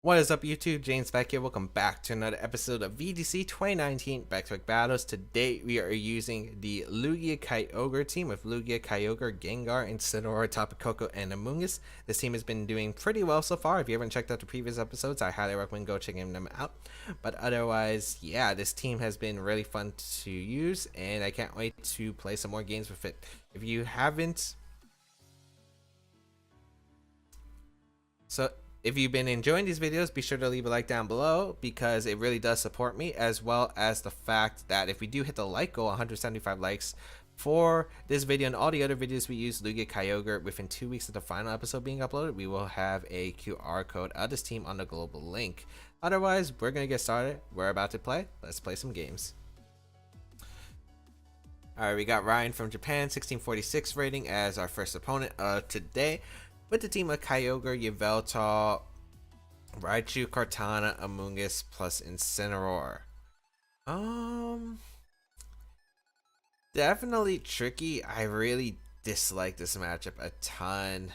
What is up YouTube, James Baek here. Welcome back to another episode of VGC 2019 Baek Battles. Today we are using the Lugia Kyogre team with Lugia, Kyogre, Gengar, Incineroar, Tapu Koko, and Amoonguss. This team has been doing pretty well so far. If you haven't checked out the previous episodes, I highly recommend go checking them out. But otherwise, yeah, this team has been really fun to use and I can't wait to play some more games with it. If you haven't... If you've been enjoying these videos, be sure to leave a like down below because it really does support me, as well as the fact that if we do hit the like goal, 175 likes for this video and all the other videos we use Lugia Kyogre within 2 weeks of the final episode being uploaded, we will have a QR code of this team on the global link. Otherwise, we're going to get started. We're about to play. Let's play some games. Alright, we got Ryan from Japan, 1646 rating as our first opponent today. With the team of Kyogre, Yveltal, Raichu, Kartana, Amoonguss, plus Incineroar. Definitely tricky. I really dislike this matchup a ton.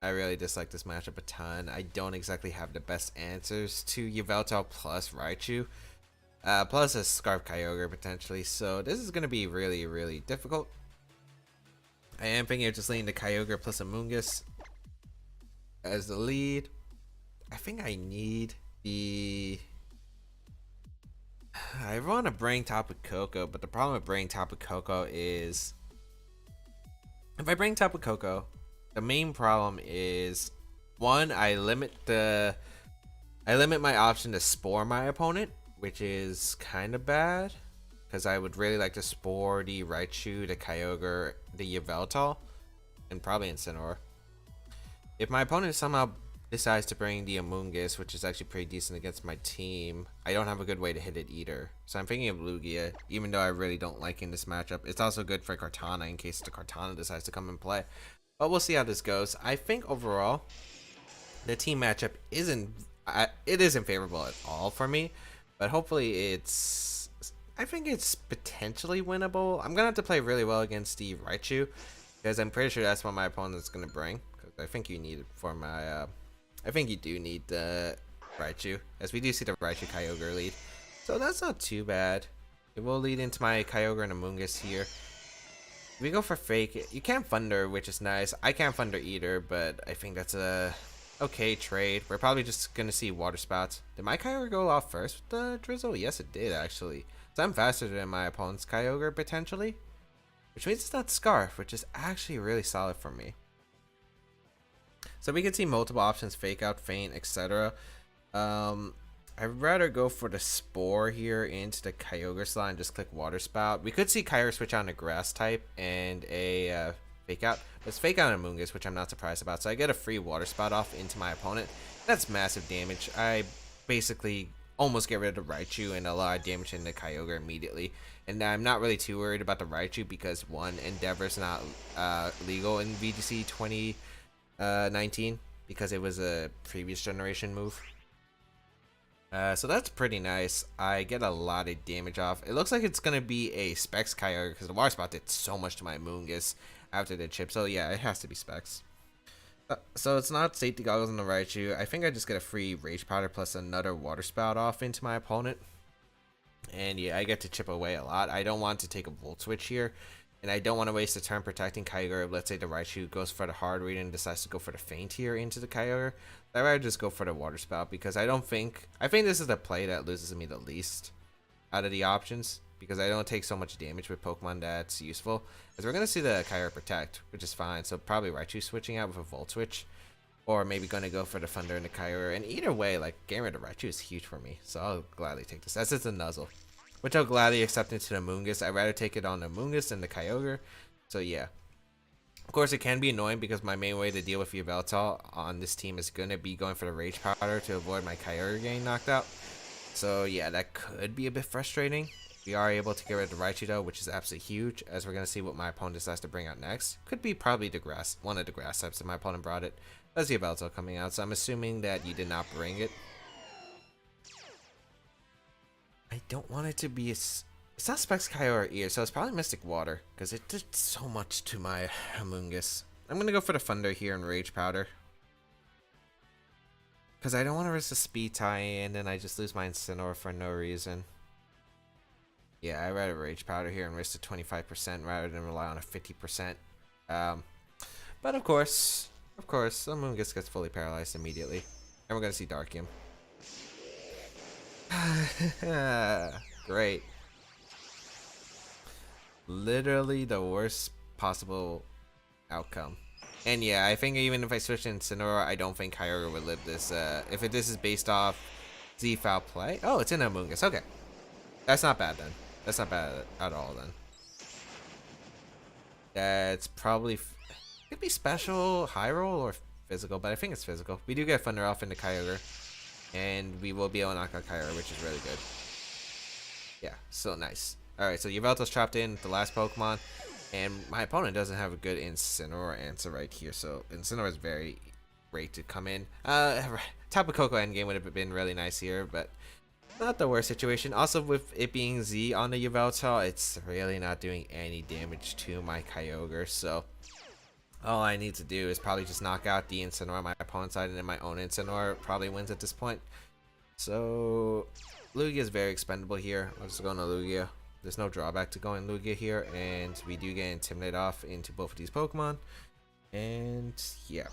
I don't exactly have the best answers to Yveltal plus Raichu. Plus a Scarf Kyogre potentially. So this is going to be really difficult. I am thinking of just leaning the Kyogre plus Amoonguss as the lead. I think I need the... I want to bring Tapu Koko, but the problem with bringing Tapu Koko is if I bring Tapu Koko, the main problem is one, I limit my option to spore my opponent, which is kind of bad because I would really like to spore the Raichu, the Kyogre, the Yveltal, and probably Incineroar. If my opponent somehow decides to bring the Amoonguss, which is actually pretty decent against my team, I don't have a good way to hit it either. So I'm thinking of Lugia, even though I really don't like in this matchup. It's also good for Kartana in case the Kartana decides to come and play. But we'll see how this goes. I think overall, the team matchup isn't favorable at all for me. But hopefully I think it's potentially winnable. I'm going to have to play really well against the Raichu, because I'm pretty sure that's what my opponent's going to bring. I think you need it for my I think you do need the Raichu, as we do see the Raichu Kyogre lead, so that's not too bad. It will lead into my Kyogre and Amoonguss here. We go for fake. You can't Thunder, which is nice. I can't Thunder either, but I think that's a okay trade. We're probably just gonna see Water Spouts. Did my Kyogre go off first with the Drizzle? Yes, it did actually. So I'm faster than my opponent's Kyogre potentially, which means it's not Scarf, which is actually really solid for me. So we can see multiple options, Fake Out, Feint, etc. I'd rather go for the Spore here into the Kyogre slot and just click Water Spout. We could see Kyogre switch on a Grass type and a Fake Out. But it's Fake Out and Amoonguss, which I'm not surprised about. So I get a free Water Spout off into my opponent. That's massive damage. I basically almost get rid of the Raichu and a lot of damage in the Kyogre immediately. And I'm not really too worried about the Raichu because one, Endeavor's not legal in VGC 2019 because it was a previous generation move. So that's pretty nice. I get a lot of damage off. It looks like it's gonna be a Specs Kyogre because the Water Spot did so much to my Amoonguss after the chip. So yeah, it has to be Specs. So it's not Safety Goggles on the Raichu. I think I just get a free Rage Powder plus another Water Spout off into my opponent. And yeah, I get to chip away a lot. I don't want to take a Volt Switch here. And I don't want to waste a turn protecting Kyogre. Let's say the Raichu goes for the hard read and decides to go for the feint here into the Kyogre. I'd rather just go for the Water Spout because I think this is the play that loses me the least out of the options, because I don't take so much damage with Pokemon that's useful. As we're going to see the Kyogre protect, which is fine. So probably Raichu switching out with a Volt Switch, or maybe going to go for the Thunder and the Kyogre. And either way, like, getting rid of Raichu is huge for me. So I'll gladly take this. That's just a Nuzzle, which I'll gladly accept into the Amoonguss. I'd rather take it on the Amoonguss than the Kyogre. So yeah. Of course, it can be annoying because my main way to deal with Yveltal on this team is going to be going for the Rage Powder to avoid my Kyogre getting knocked out. So yeah, that could be a bit frustrating. We are able to get rid of the Raichu though, which is absolutely huge, as we're going to see what my opponent decides to bring out next. Could be probably the grass, one of the grass types if my opponent brought it. That's Yveltal coming out, so I'm assuming that you did not bring it. I don't want it to be it's not Specs Kyogre either, so it's probably Mystic Water, because it did so much to my Amoonguss. I'm going to go for the Thunder here and Rage Powder. Because I don't want to risk a speed tie and then I just lose my Incineroar for no reason. Yeah, I'd rather Rage Powder here and risk the 25% rather than rely on a 50%. But of course, Amoonguss gets fully paralyzed immediately. And we're going to see Darkium. Great. Literally the worst possible outcome. And yeah, I think even if I switch in Incineroar, I don't think Kyogre would live this. If this is based off Z-Foul play. Oh, it's in Amoonguss. Okay. That's not bad then. That's not bad at all then. That's probably... could be special, high roll, or physical, but I think it's physical. We do get Thunder Elf into Kyogre. And we will be able to knock out Kyogre, which is really good. Yeah, so nice. Alright, so Yveltal's trapped in the last Pokemon. And my opponent doesn't have a good Incineroar answer right here, so Incineroar is very great to come in. Tapu Koko endgame would have been really nice here, but not the worst situation. Also, with it being Z on the Yveltal, it's really not doing any damage to my Kyogre, so all I need to do is probably just knock out the Incineroar on my opponent's side, and then my own Incineroar probably wins at this point. So Lugia is very expendable here. I'm just going to Lugia. There's no drawback to going Lugia here, and we do get Intimidate off into both of these Pokemon. And yeah.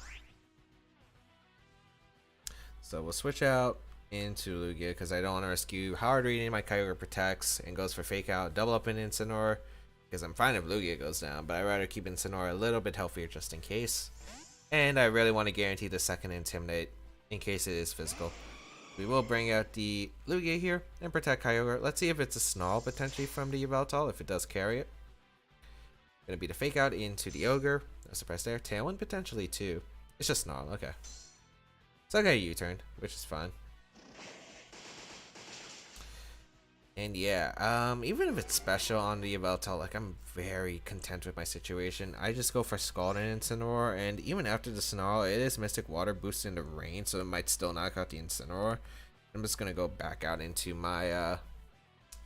So we'll switch out into Lugia because I don't want to risk you hard reading. My Kyogre protects and goes for Fake Out. Double up in Incineroar because I'm fine if Lugia goes down, but I'd rather keep Incineroar a little bit healthier just in case. And I really want to guarantee the second Intimidate in case it is physical. We will bring out the Lugia here and protect Kyogre. Let's see if it's a Snarl potentially from the Yveltal, if it does carry it. Gonna be the Fake Out into the Ogre. No surprise there. Tailwind potentially too. It's just Snarl, okay. So I got a U-turn, which is fine. And yeah, even if it's special on the Yveltal, like I'm very content with my situation. I just go for Scald and Incineroar, and even after the Snarl, it is Mystic Water boosted into Rain, so it might still knock out the Incineroar. I'm just gonna go back out into my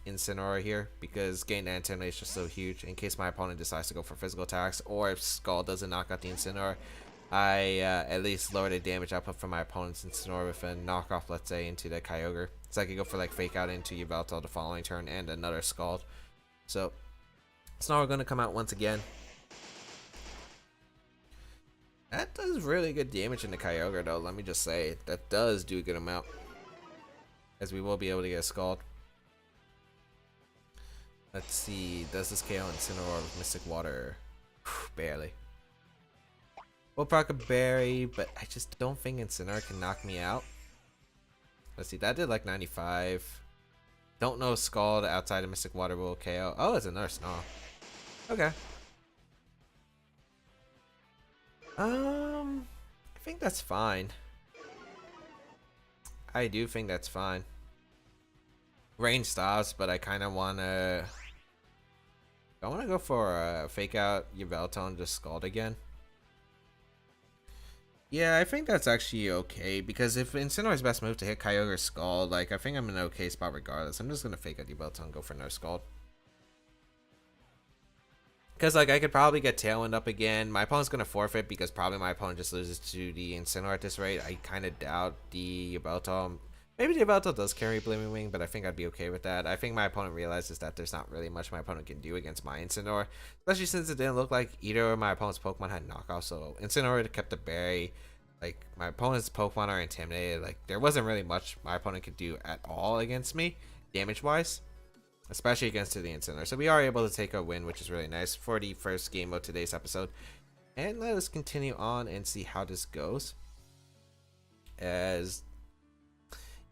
Incineroar here because gain and Intimidate is just so huge. In case my opponent decides to go for physical attacks, or if Scald doesn't knock out the Incineroar, I at least lower the damage output from my opponent's Incineroar with a knockoff, let's say, into the Kyogre. So I could go for like Fake Out into Yveltal the following turn and another Scald. So Snarl going to come out once again. That does really good damage in the Kyogre though, let me just say. That does do a good amount. As we will be able to get a Scald. Let's see, does this KO Incineroar with Mystic Water? Barely. We'll proc a Berry, but I just don't think Incineroar can knock me out. Let's see, that did like 95. Don't know Scald outside of Mystic Water will KO. Oh, it's another Snarl. Okay. I think that's fine. I do think that's fine. Rain stops, but I kind of want to... I want to go for a Fake Out Yveltal and just Scald again. Yeah, I think that's actually okay, because if Incineroar's best move to hit Kyogre Scald, like, I think I'm in an okay spot regardless. I'm just going to Fake Out Yveltal and go for no Scald. Because, like, I could probably get Tailwind up again. My opponent's going to forfeit because probably my opponent just loses to the Incineroar at this rate. I kind of doubt the Yveltal. Maybe the Yveltal does carry Blooming Wing, but I think I'd be okay with that. I think my opponent realizes that there's not really much my opponent can do against my Incineroar. Especially since it didn't look like either of my opponent's Pokemon had knockoff. So Incineroar kept the Berry. Like, my opponent's Pokemon are intimidated. Like, there wasn't really much my opponent could do at all against me, damage-wise. Especially against the Incineroar. So we are able to take a win, which is really nice for the first game of today's episode. And let us continue on and see how this goes. As...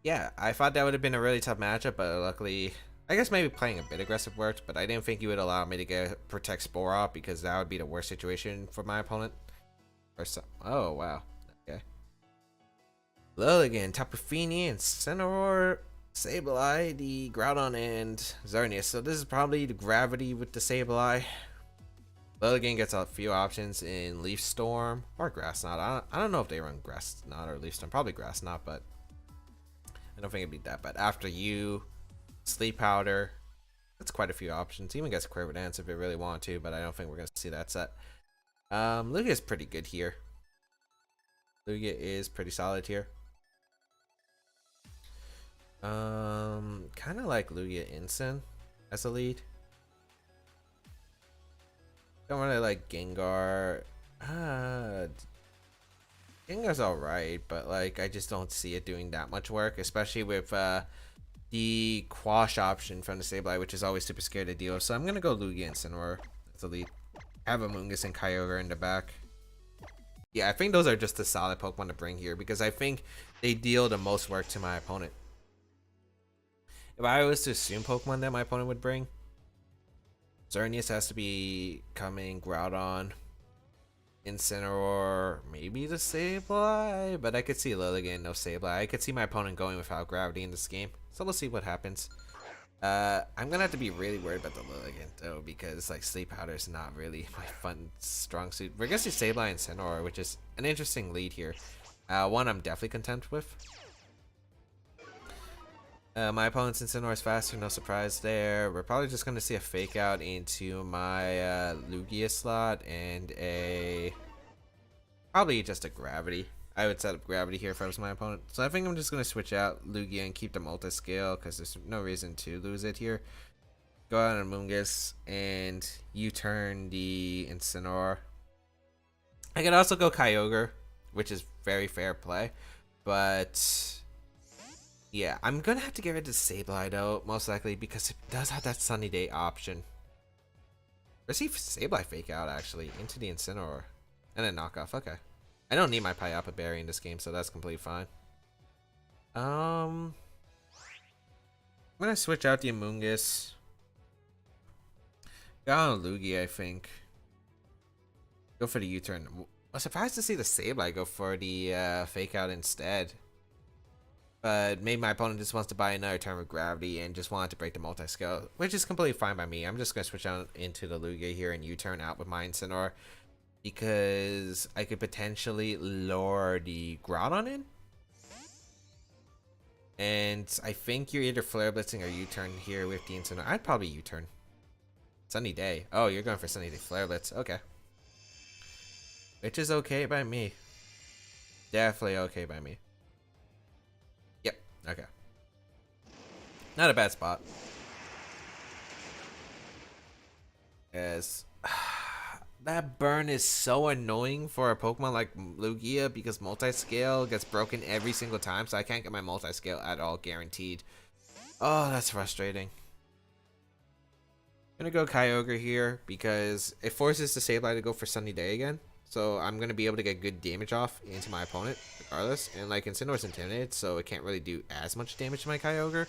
yeah, I thought that would have been a really tough matchup, but luckily, I guess maybe playing a bit aggressive worked, but I didn't think you would allow me to get Protect Spore off because that would be the worst situation for my opponent. Or some, oh wow, okay. Lilligant, Tapu Fini, Incineroar, Sableye, the Groudon, and Xerneas. So this is probably the Gravity with the Sableye. Lilligant gets a few options in Leaf Storm or Grass Knot. I don't know if they run Grass Knot or Leaf Storm. Probably Grass Knot, but I don't think it'd be that bad. After you, Sleep Powder. That's quite a few options. Even gets Quiver Dance if it really wanted to, but I don't think we're going to see that set. Lugia is pretty good here. Lugia is pretty solid here. Kind of like Lugia Instant as a lead. Don't really like Gengar. Gengar's alright, but like I just don't see it doing that much work, especially with the Quash option from the Sableye, which is always super scared to deal with. So I'm gonna go Lugia and Incineroar as the lead. Have Amoonguss and Kyogre in the back. Yeah, I think those are just the solid Pokemon to bring here because I think they deal the most work to my opponent. If I was to assume Pokemon that my opponent would bring, Xerneas has to be coming, Groudon, Incineroar, maybe the Sableye, but I could see Lilligant, no Sableye. I could see my opponent going without gravity in this game, so we'll see what happens. I'm gonna have to be really worried about the Lilligant though, because like Sleep Powder is not really my fun strong suit. We're gonna see Sableye and Incineroar, which is an interesting lead here. One I'm definitely content with. My opponent's Incineroar is faster, no surprise there. We're probably just gonna see a fake out into my Lugia slot and probably just a gravity. I would set up gravity here if I was my opponent. So I think I'm just going to switch out Lugia and keep the multi-scale because there's no reason to lose it here. Go out on Amoonguss and U-turn the Incineroar. I could also go Kyogre, which is very fair play. But yeah, I'm going to have to get rid of Sableye though, most likely, because it does have that Sunny Day option. Receive Sableye fake out actually into the Incineroar. And then knockoff, okay. I don't need my Payapa Berry in this game, so that's completely fine. I'm gonna switch out the Amoonguss. Go on Lugia, I think. Go for the U-turn. I'm surprised to see the Sableye go for the fake out instead. But maybe my opponent just wants to buy another turn with gravity and just wanted to break the multi-scale, which is completely fine by me. I'm just gonna switch out into the Lugia here and U-turn out with my Incineroar, because I could potentially lure the Groudon in. And I think you're either Flare Blitzing or U-turn here with the Incineroar. I'd probably U-turn. Sunny Day. Oh, you're going for Sunny Day Flare Blitz. Okay. Which is okay by me. Definitely okay by me. Yep. Okay. Not a bad spot. As that burn is so annoying for a Pokemon like Lugia because multi-scale gets broken every single time, so I can't get my multi-scale at all guaranteed. Oh, that's frustrating. I'm gonna go Kyogre here because it forces the Sableye to go for Sunny Day again. So I'm gonna be able to get good damage off into my opponent regardless. And like Incineroar's intimidated, so it can't really do as much damage to my Kyogre.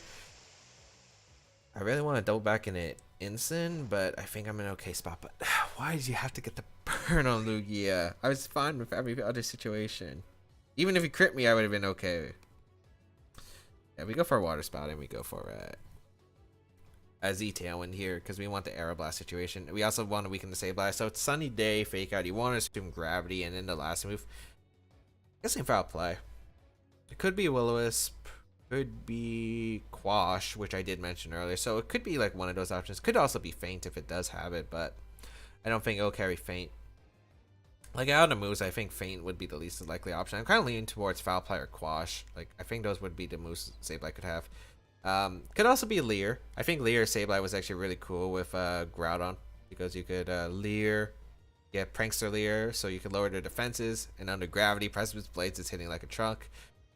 I really want to double back in it instant, but I think I'm in an okay spot. But why did you have to get the burn on Lugia? I was fine with every other situation. Even if he crit me, I would have been okay. Yeah, we go for a Water Spout and we go for a Z-Tailwind here because we want the Aeroblast situation. We also want to weaken the Sableye. So it's Sunny Day, fake out. You want to assume gravity, and then the last move. I guess foul play. It could be Will-O-Wisp. Could be Quash, which I did mention earlier. So it could be like one of those options. Could also be Feint if it does have it, but I don't think it'll carry Feint. Like out of moves, I think Feint would be the least likely option. I'm kind of leaning towards Foul Play or Quash. Like I think those would be the moves Sableye could have. Could also be Leer. I think Leer Sableye was actually really cool with Groudon because you could Leer, get Prankster Leer, so you could lower their defenses, and under gravity, Precipice Blades is hitting like a truck.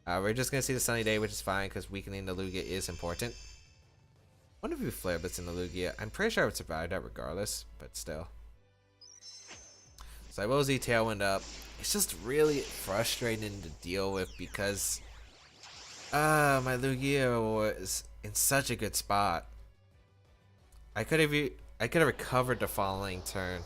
We're just gonna see the Sunny Day, which is fine because weakening the Lugia is important. I wonder if we Flare Blitz in the Lugia. I'm pretty sure I would survive that regardless, but still. So I will Z-Tailwind up. It's just really frustrating to deal with because my Lugia was in such a good spot. I could have recovered the following turn,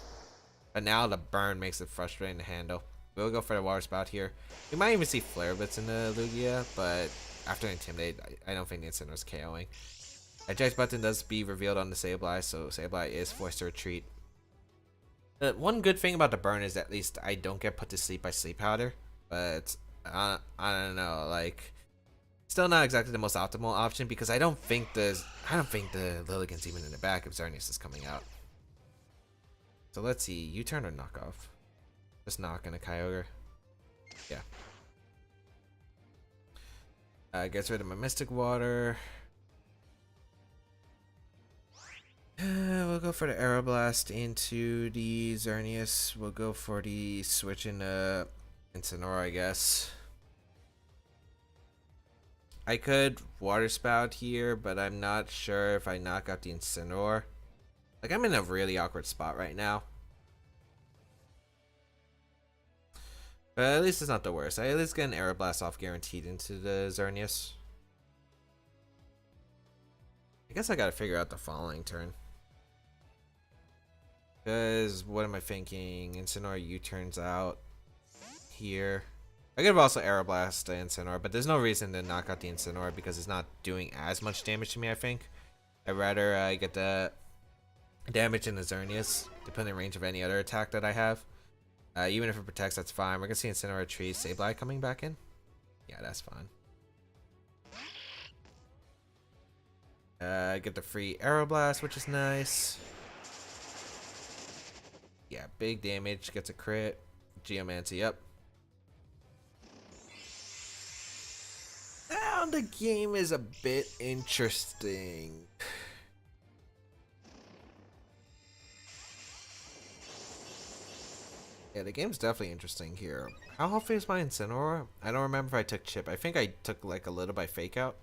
but now the burn makes it frustrating to handle. We'll go for the Water Spout here. We might even see Flare Blitz in the Lugia, but after Intimidate, I don't think the Incineroar's KOing. Eject button does be revealed on the Sableye, so Sableye is forced to retreat. One good thing about the burn is at least I don't get put to sleep by Sleep Powder, but I don't know, like still not exactly the most optimal option because I don't think the Lilligant's even in the back if Xerneas is coming out. So let's see, U-turn or knockoff? Just knocking a Kyogre. Yeah. Gets rid of my Mystic Water. We'll go for the Aeroblast into the Xerneas. We'll go for the switch in Incineroar, I guess. I could Water Spout here, but I'm not sure if I knock out the Incineroar. Like, I'm in a really awkward spot right now. But at least it's not the worst. I at least get an Aeroblast off guaranteed into the Xerneas. I guess I gotta figure out the following turn. Because, what am I thinking? Incineroar U-turns out here. I could have also Aeroblast the Incineroar, but there's no reason to knock out the Incineroar because it's not doing as much damage to me, I think. I'd rather get the damage in the Xerneas, depending on the range of any other attack that I have. Even if it protects, that's fine. We're going to see Incineroar Tree Sableye coming back in. Yeah, that's fine. Get the free Aeroblast, which is nice. Yeah, big damage. Gets a crit. Geomancy up. Now the game is a bit interesting. Yeah, the game's definitely interesting here. How healthy is my Incineroar? I don't remember if I took chip. I think I took like a little by fake out.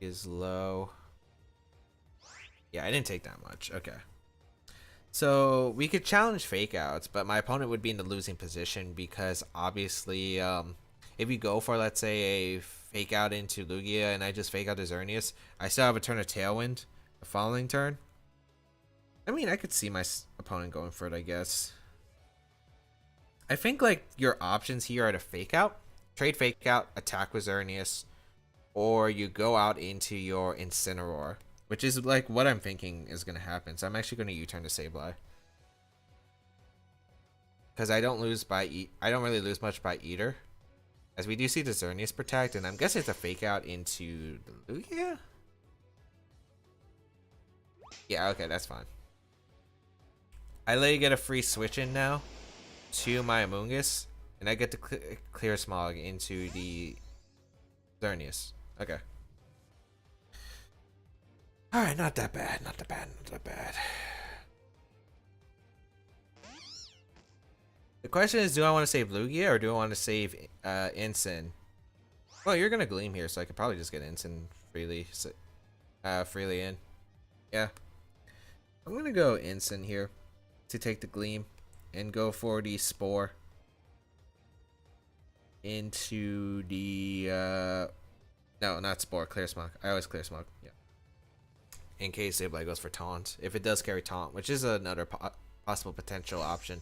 Is low. Yeah, I didn't take that much. Okay. So we could challenge fake outs, but my opponent would be in the losing position because obviously if you go for, let's say, a fake out into Lugia and I just fake out the Xerneas, I still have a turn of Tailwind the following turn. I mean, I could see my opponent going for it, I guess. I think like your options here are to fake out, trade fake out, attack with Xerneas, or you go out into your Incineroar, which is like what I'm thinking is going to happen. So I'm actually going to U-turn to Sableye. Because I don't lose by I don't really lose much by either. As we do see the Xerneas protect, and I'm guessing it's a fake out into the Lugia? Yeah, okay, that's fine. I let you get a free switch in now to my Amoonguss, and I get to clear Smog into the Xerneas. Okay. Alright, not that bad, not that bad, not that bad. The question is, do I want to save Lugia or do I want to save Incin? Well, you're going to Gleam here, so I could probably just get Incin freely in. Yeah. I'm going to go Incin here to take the Gleam and go for the Spore into the no, not Spore, Clear Smog. I always Clear Smog. Yeah. In case Sableye goes for Taunt, if it does carry Taunt, which is another possible potential option.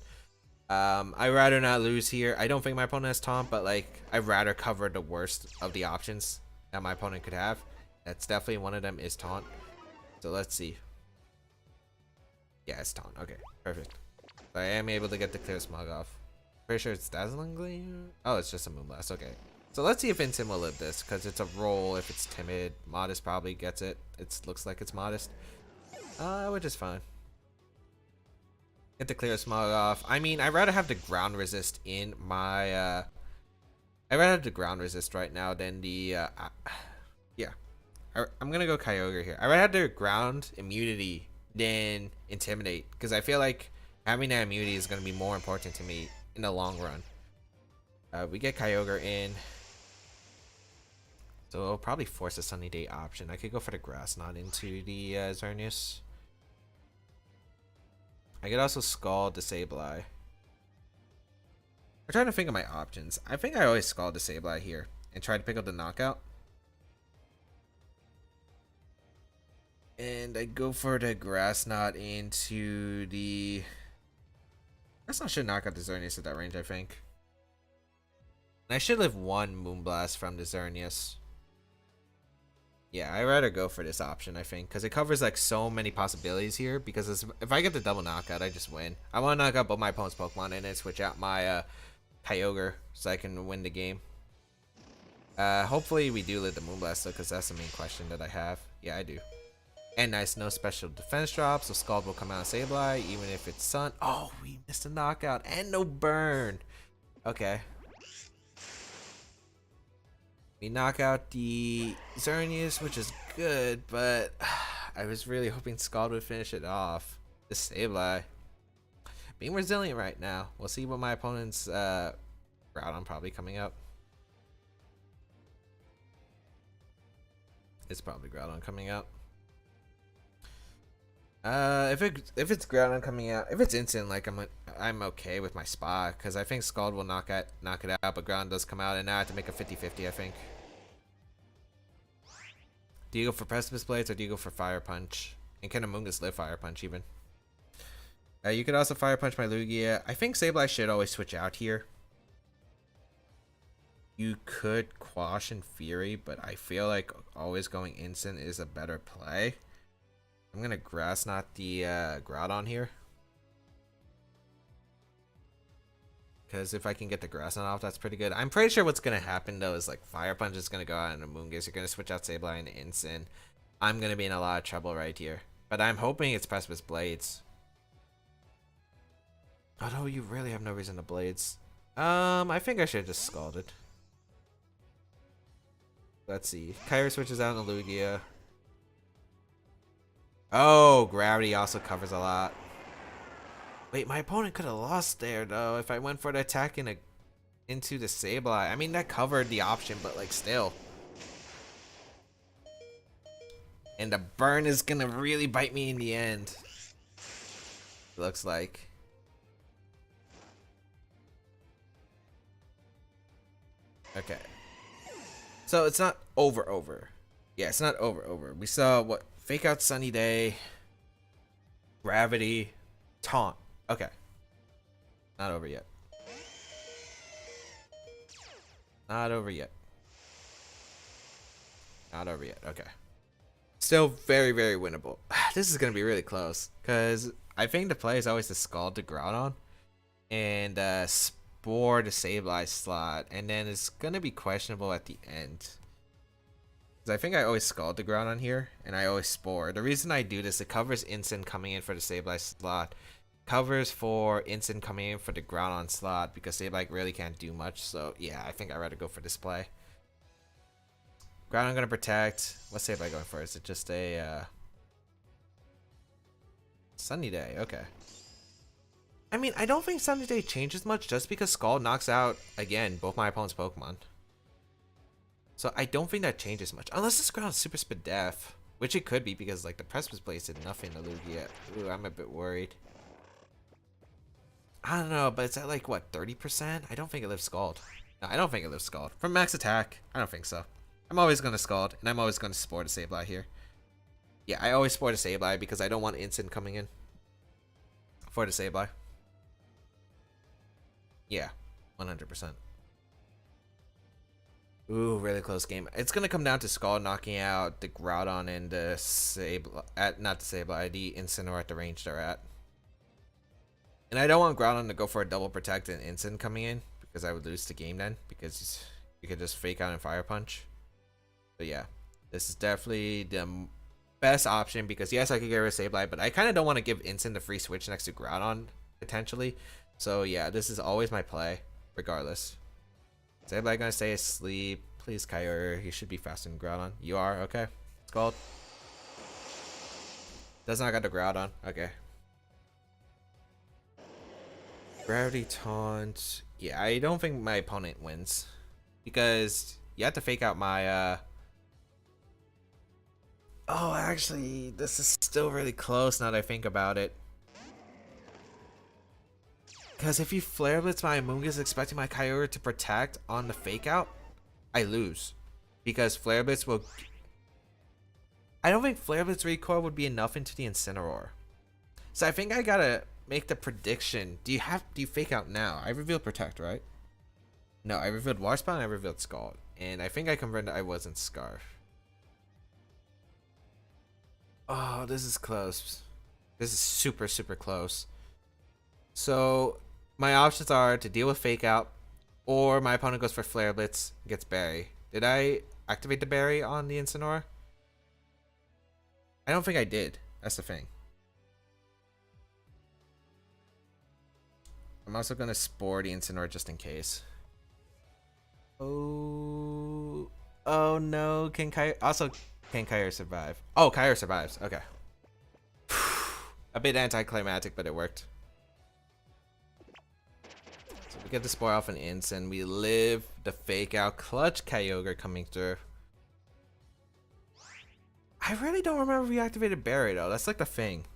I'd rather not lose here. I don't think my opponent has Taunt, but like I'd rather cover the worst of the options that my opponent could have. That's definitely one of them is Taunt. So let's see. Yeah, it's Taunt. Okay, perfect. So I am able to get the Clear Smog off. Pretty sure it's Dazzling Gleam. Oh, it's just a Moonblast. Okay. So let's see if Incin will live this, because it's a roll. If it's timid, Modest probably gets it. It looks like it's Modest. Which is fine. Get the Clear Smog off. I mean, I'd rather have the ground resist in my I'd rather have the ground resist right now than the yeah. I'm gonna go Kyogre here. I'd rather have the ground immunity than Intimidate, because I feel like having that immunity is gonna be more important to me in the long run. We get Kyogre in. So it'll probably force a Sunny Day option. I could go for the Grass Knot into the Xerneas. I could also Scald the Sableye. I'm trying to think of my options. I think I always Scald the Sableye here and try to pick up the knockout. And I go for the Grass Knot into the... Grass Knot should knock out the Xerneas at that range, I think. And I should live one Moonblast from the Xerneas. Yeah, I'd rather go for this option, I think, because it covers like so many possibilities here. Because if I get the double knockout, I just win. I want to knock out both my opponent's Pokemon and then switch out my Kyogre so I can win the game. Hopefully we do live the Moonblast though, because that's the main question that I have. Yeah, I do. And nice, no special defense drop, so Scald will come out of Sableye, even if it's Sun. Oh, we missed a knockout and no burn. Okay. We knock out the Xerneas, which is good, but I was really hoping Scald would finish it off. The Sableye. Being resilient right now. We'll see what my opponent's Groudon probably coming up. It's probably Groudon coming out. If it's Groudon coming out, if it's instant, like I'm okay with my spot because I think Scald will knock it out, but Groudon does come out, and now I have to make a 50-50. I think. Do you go for Precipice Blades or do you go for Fire Punch? And can Amoonguss live Fire Punch even? You could also Fire Punch my Lugia. I think Sableye should always switch out here. You could Quash and Fury, but I feel like always going instant is a better play. I'm gonna Grass Knot the Groudon here. Because if I can get the Grass Knot off, that's pretty good. I'm pretty sure what's gonna happen though is like Fire Punch is gonna go out in Amoonguss. You're gonna switch out Sableye into instant. I'm gonna be in a lot of trouble right here. But I'm hoping it's Precipice Blades. Although you really have no reason to Blades. I think I should have just Scalded. Let's see. Kyogre switches out in Lugia. Oh, Gravity also covers a lot. Wait, my opponent could have lost there though if I went for the attack into the Sableye. I mean, that covered the option, but like still. And the burn is gonna really bite me in the end. It looks like. Okay. So it's not over. Yeah, it's not over. We saw what? Fake out Sunny Day. Gravity. Taunt. Okay. Not over yet. Not over yet. Okay. Still very, very winnable. This is going to be really close. Because I think the play is always to Scald to Groudon. And Spore to Sableye slot. And then it's going to be questionable at the end. Because I think I always Scald the Groudon here. And I always Spore. The reason I do this, it covers instant coming in for the Sableye slot. Covers for instant coming in for the Groudon slot. Because Sableye really can't do much. So yeah, I think I'd rather go for this play. Groudon gonna protect. What's Sableye going for? Is it just a Sunny Day? Okay. I mean, I don't think Sunny Day changes much just because Scald knocks out, again, both my opponent's Pokemon. So I don't think that changes much. Unless this Groudon's Super Speed Def. Which it could be because, like, the Precipice Blades did nothing to Lugia. Ooh, I'm a bit worried. I don't know, but it's at, like, what, 30%? I don't think it lives Scald. No, I don't think it lives Scald. From max attack, I don't think so. I'm always going to Scald, and I'm always going to Spore to Sableye here. Yeah, I always Spore to Sableye because I don't want instant coming in for the Sableye. Yeah, 100%. Ooh, really close game. It's gonna come down to Scald knocking out the Groudon and the Sableye, not the Sableye, the Incineroar at the range they're at. And I don't want Groudon to go for a double protect and Incin coming in because I would lose the game then because you could just fake out and Fire Punch. But yeah, this is definitely the best option because yes, I could get rid of Sableye, but I kind of don't want to give Incin the free switch next to Groudon potentially. So yeah, this is always my play, regardless. Is everybody gonna stay asleep? Please, Kyogre. You should be faster than Groudon. You are? Okay. Scald. Does not got the Groudon. Okay. Gravity Taunt. Yeah, I don't think my opponent wins. Because you have to fake out my, Oh, actually, this is still really close now that I think about it. Because if you Flare Blitz my Amoonguss expecting my Kyogre to protect on the fake out, I lose. Because Flare Blitz will... I don't think Flare Blitz recoil would be enough into the Incineroar. So I think I gotta make the prediction. Do you fake out now? I revealed Protect, right? No, I revealed Water Spout and I revealed Scald. And I think I confirmed that I wasn't Scarf. Oh, this is close. This is super, super close. So my options are to deal with Fake Out, or my opponent goes for Flare Blitz, gets Berry. Did I activate the Berry on the Incineroar? I don't think I did. That's the thing. I'm also going to Spore the Incineroar just in case. Oh, Oh no, can Kyogre also can Kyogre survive? Oh, Kyogre survives. Okay. A bit anticlimactic, but it worked. So we get the spoil off an instant. We live the fake out clutch Kyogre coming through. I really don't remember if we activated Barrier though. That's like the thing.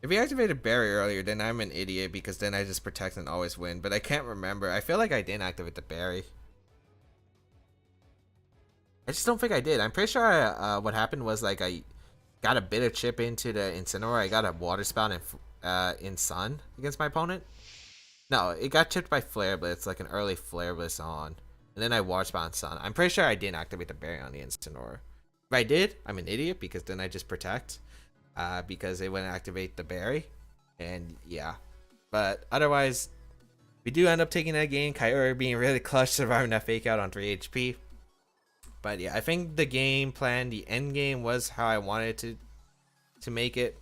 If we activated Barrier earlier, then I'm an idiot because then I just protect and always win. But I can't remember. I feel like I didn't activate the Barrier. I just don't think I did. I'm pretty sure what happened was like I got a bit of chip into the Incineroar. I got a Water Spout in Sun against my opponent. No, it got chipped by Flare Blitz, like an early Flare Blitz on. And then I Water Spout in Sun. I'm pretty sure I didn't activate the Barrier on the Incineroar. If I did, I'm an idiot because then I just protect. Because it wouldn't activate the Barrier. And yeah. But otherwise, we do end up taking that game. Kyogre being really clutch, surviving that fake out on 3 HP. But yeah, I think the game plan, the end game was how I wanted to make it.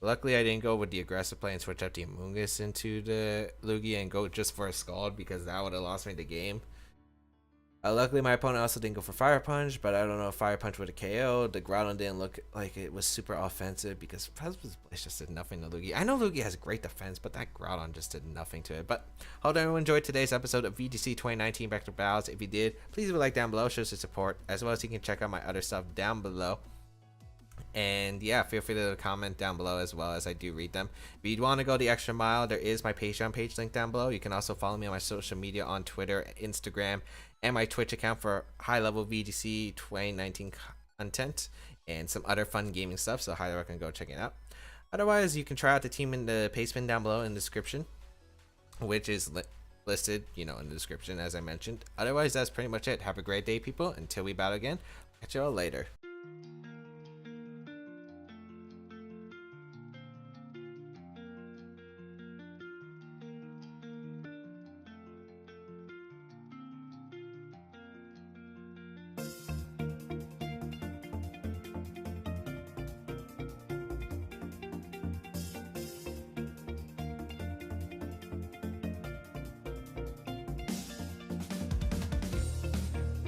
Luckily, I didn't go with the aggressive play and switch out the Amoonguss into the Lugia and go just for a Scald because that would have lost me the game. Luckily, my opponent also didn't go for Fire Punch, but I don't know if Fire Punch would have KO'd. The Groudon didn't look like it was super offensive because Precipice Blast just did nothing to Lugia. I know Lugia has great defense, but that Groudon just did nothing to it. But hope everyone enjoyed today's episode of VGC 2019 Back to Battles. If you did, please leave a like down below, show some support, as well as you can check out my other stuff down below. And yeah, feel free to comment down below as well, as I do read them. If you want to go the extra mile, there is my Patreon page linked down below. You can also follow me on my social media on Twitter, Instagram, and my Twitch account for high-level VGC 2019 content and some other fun gaming stuff, so highly recommend go check it out. Otherwise, you can try out the team in the pastebin down below in the description, which is listed, in the description as I mentioned. Otherwise, that's pretty much it. Have a great day, people. Until we battle again, catch you all later.